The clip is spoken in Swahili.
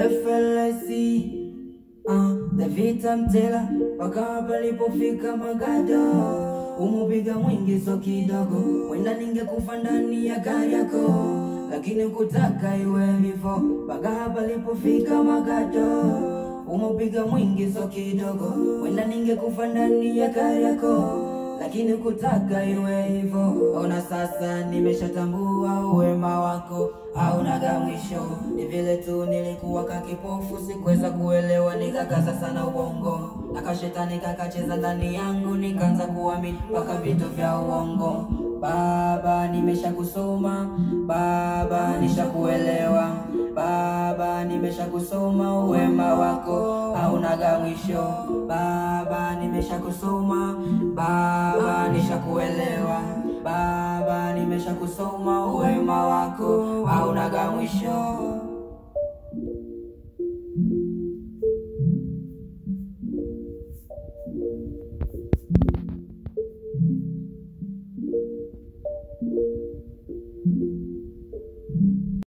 FLC the vita mtela paka palipofika Magado. Umupiga mwingi so kidogo, wenda ningekufa ndani ya gari yako, lakini kutaka iwe hivyo paka palipofika Magado. Umupiga mwingi so kidogo, wenda ningekufa ndani ya gari yako, lakini kutaka iwe hivyo. Ona sasa nimeshatambua wema wako haunaga mwisho. Ni vile tu nilikuwa kakipofu, sikuweza kuelewa, nikakaza sana ubongo, akashetani kakacheza ndani yangu, nikaanza kuamini mpaka vitu vya uongo. Baba nimeshakusoma, Baba nishakuelewa, Baba nimeshakusoma, wema wako haunaga mwisho. Baba nimeshakusoma, Baba nishakuelewa, Baba nimeshakusoma, wema wako haunaga mwisho.